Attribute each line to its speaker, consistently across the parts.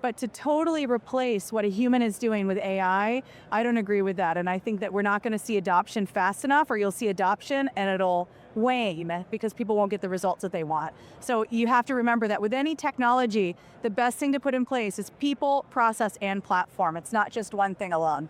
Speaker 1: But to totally replace what a human is doing with AI, I don't agree with that. And I think that we're not going to see adoption fast enough, or you'll see adoption and it'll wane because people won't get the results that they want. So you have to remember that with any technology, the best thing to put in place is people, process, and platform. It's not just one thing alone.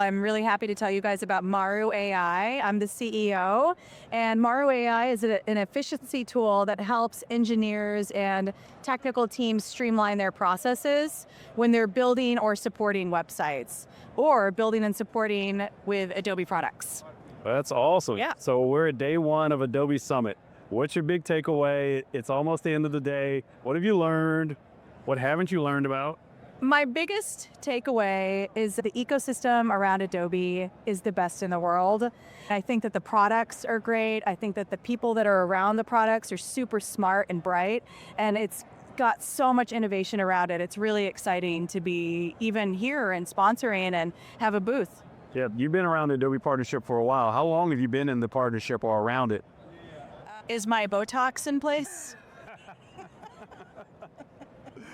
Speaker 1: I'm really happy to tell you guys about Maru.ai. I'm the CEO, and Maur.ai is an efficiency tool that helps engineers and technical teams streamline their processes when they're building or supporting websites, or building and supporting with Adobe products.
Speaker 2: That's awesome.
Speaker 1: Yeah.
Speaker 2: So we're at day one of Adobe Summit. What's your big takeaway? It's almost the end of the day. What have you learned? What haven't you learned about?
Speaker 1: My biggest takeaway is that the ecosystem around Adobe is the best in the world. I think that the products are great. I think that the people that are around the products are super smart and bright, and it's got so much innovation around it. It's really exciting to be even here and sponsoring and have a booth.
Speaker 2: Yeah, you've been around the Adobe partnership for a while. How long have you been in the partnership or around it?
Speaker 1: Is my Botox in place?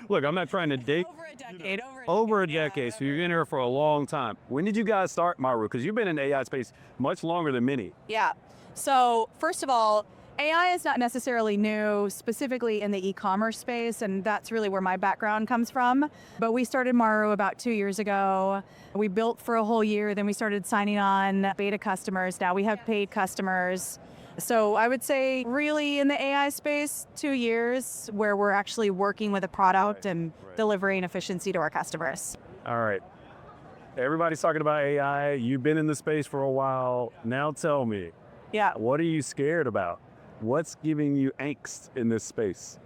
Speaker 2: Look, I'm not trying to date.
Speaker 1: Over a decade.
Speaker 2: Over a decade, so you've been here for a long time. When did you guys start Maru? Because you've been in the AI space much longer than many.
Speaker 1: Yeah. So first of all, AI is not necessarily new, specifically in the e-commerce space, and that's really where my background comes from. But we started Maru about 2 years ago. We built for a whole year, then we started signing on beta customers. Now we have paid customers. So I would say really in the AI space, 2 years where we're actually working with a product and delivering efficiency to our customers.
Speaker 2: All right. Everybody's talking about AI. You've been in the space for a while. Now tell me,
Speaker 1: Yeah.
Speaker 2: what are you scared about? What's giving you angst in this space?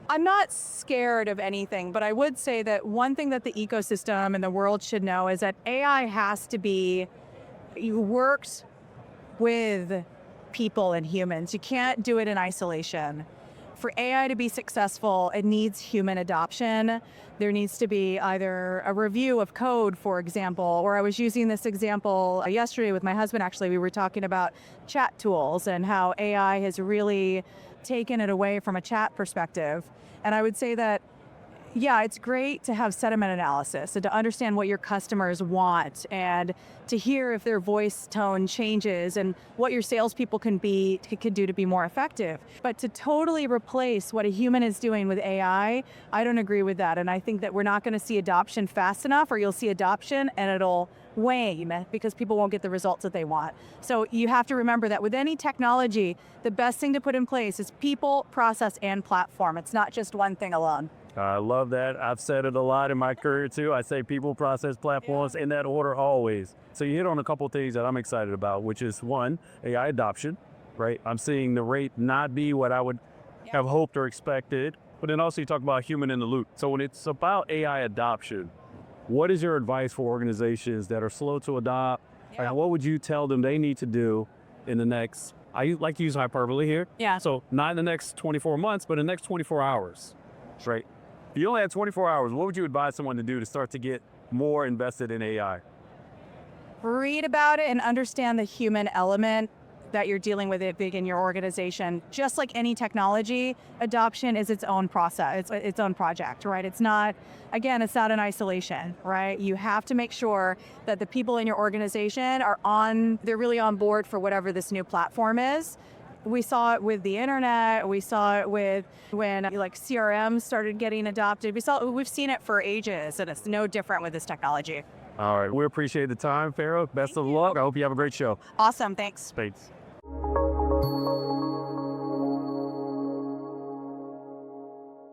Speaker 1: I'm not scared of anything, but I would say that one thing that the ecosystem and the world should know is that AI has to be worked with people and humans. You can't do it in isolation. For AI to be successful, it needs human adoption. There needs to be either a review of code, for example, or I was using this example yesterday with my husband, actually. We were talking about chat tools and how AI has really taken it away from a chat perspective. And I would say that, yeah, it's great to have sentiment analysis and to understand what your customers want and to hear if their voice tone changes and what your salespeople can do to be more effective. But to totally replace what a human is doing with AI, I don't agree with that. And I think that we're not going to see adoption fast enough, or you'll see adoption and it'll wane because people won't get the results that they want. So you have to remember that with any technology, the best thing to put in place is people, process, and platform. It's not just one thing alone.
Speaker 2: I love that. I've said it a lot in my career too. I say people, process, platforms in that order always. So you hit on a couple of things that I'm excited about, which is one, AI adoption, right? I'm seeing the rate not be what I would have hoped or expected, but then also you talk about human in the loop. So when it's about AI adoption, what is your advice for organizations that are slow to adopt?
Speaker 1: Yeah.
Speaker 2: Like, what would you tell them they need to do in the next, I like to use hyperbole here.
Speaker 1: Yeah.
Speaker 2: So not in the next 24 months, but in the next 24 hours, right? If you only had 24 hours, what would you advise someone to do to start to get more invested in AI?
Speaker 1: Read about it and understand the human element that you're dealing with it big in your organization. Just like any technology, adoption is its own process, its own project, right? It's not in isolation, right? You have to make sure that the people in your organization they're really on board for whatever this new platform is. We saw it with the internet. We saw it with when CRM started getting adopted. We've seen it for ages, and it's no different with this technology.
Speaker 2: All right, we appreciate the time, Farah. Best of luck. I hope you have a great show.
Speaker 1: Awesome, thanks.
Speaker 2: Thanks.